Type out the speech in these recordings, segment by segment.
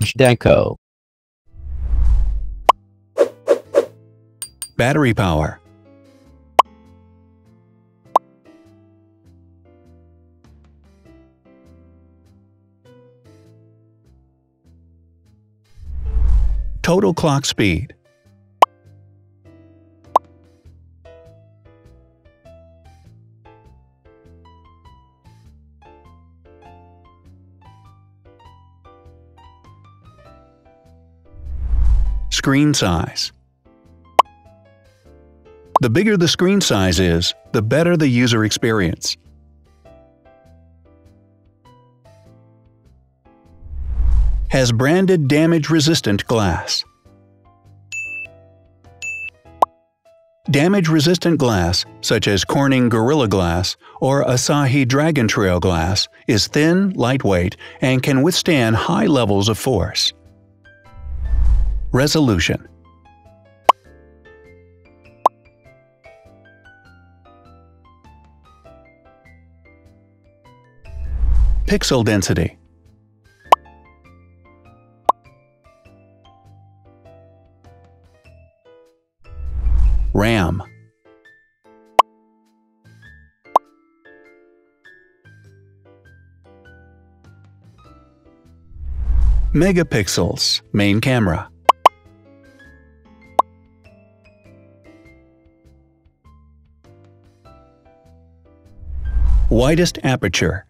Zhdanko. Battery power. Total clock speed. Screen size. The bigger the screen size is, the better the user experience. Has branded damage-resistant glass. Damage-resistant glass, such as Corning Gorilla Glass or Asahi Dragon Trail Glass, is thin, lightweight, and can withstand high levels of force. Resolution. Pixel density. RAM. Megapixels, main camera. Widest aperture.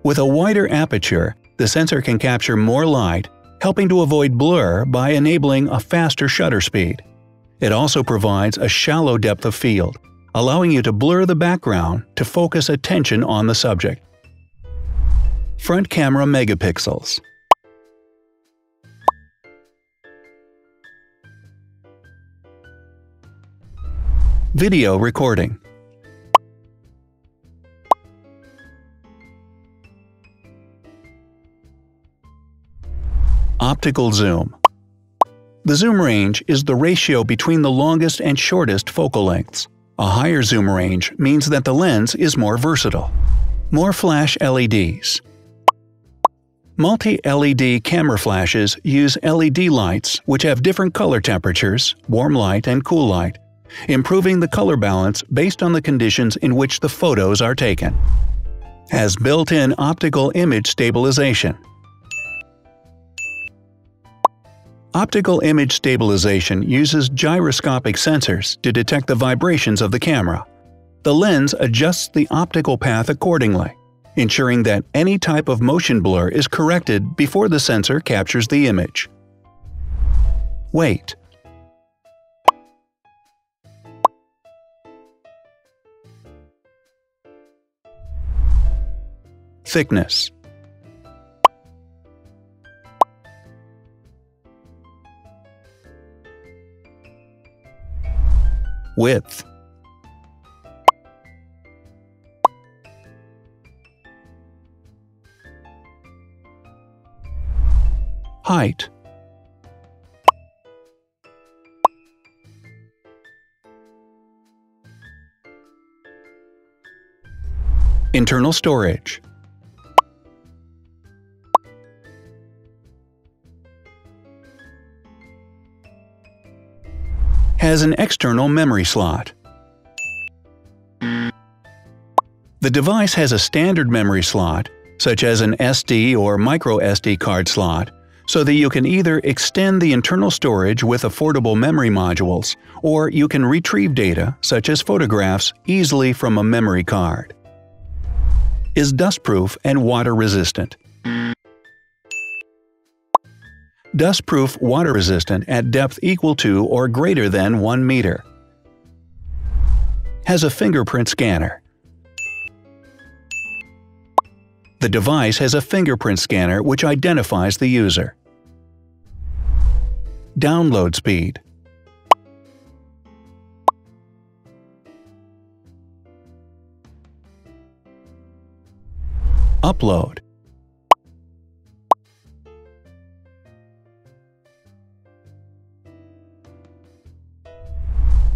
With a wider aperture, the sensor can capture more light, helping to avoid blur by enabling a faster shutter speed. It also provides a shallow depth of field, allowing you to blur the background to focus attention on the subject. Front camera megapixels. Video recording. Optical zoom. The zoom range is the ratio between the longest and shortest focal lengths. A higher zoom range means that the lens is more versatile. More flash LEDs. Multi-LED camera flashes use LED lights which have different color temperatures, warm light and cool light, improving the color balance based on the conditions in which the photos are taken. Has built-in optical image stabilization. Optical image stabilization uses gyroscopic sensors to detect the vibrations of the camera. The lens adjusts the optical path accordingly, ensuring that any type of motion blur is corrected before the sensor captures the image. Weight. Thickness. Width. Height. Internal storage. Has an external memory slot. The device has a standard memory slot, such as an SD or micro SD card slot, so that you can either extend the internal storage with affordable memory modules, or you can retrieve data, such as photographs, easily from a memory card. Is dustproof and water-resistant. Dustproof water-resistant at depth equal to or greater than 1 meter. Has a fingerprint scanner. The device has a fingerprint scanner which identifies the user. Download speed. Upload.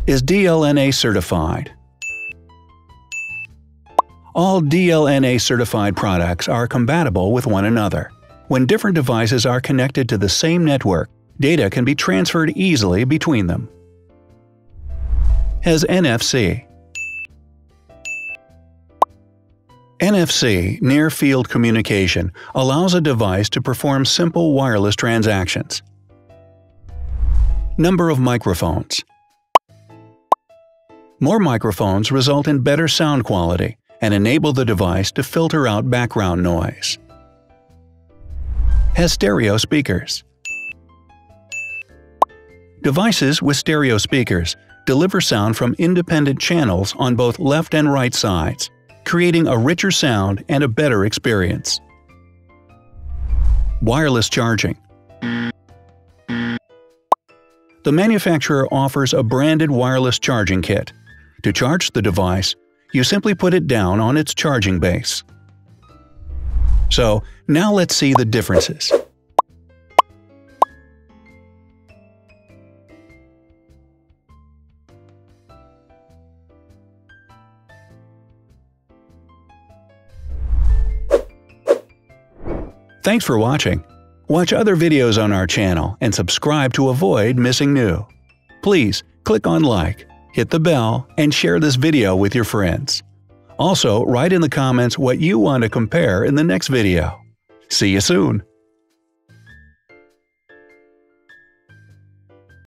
Is DLNA certified. All DLNA certified products are compatible with one another. When different devices are connected to the same network, data can be transferred easily between them. Has NFC. NFC, near-field communication, allows a device to perform simple wireless transactions. Number of microphones. More microphones result in better sound quality and enable the device to filter out background noise. Has stereo speakers. Devices with stereo speakers deliver sound from independent channels on both left and right sides, creating a richer sound and a better experience. Wireless charging. The manufacturer offers a branded wireless charging kit. To charge the device, you simply put it down on its charging base. So, now let's see the differences. Thanks for watching. Watch other videos on our channel and subscribe to avoid missing new. Please click on like, hit the bell, and share this video with your friends. Also, write in the comments what you want to compare in the next video. See you soon!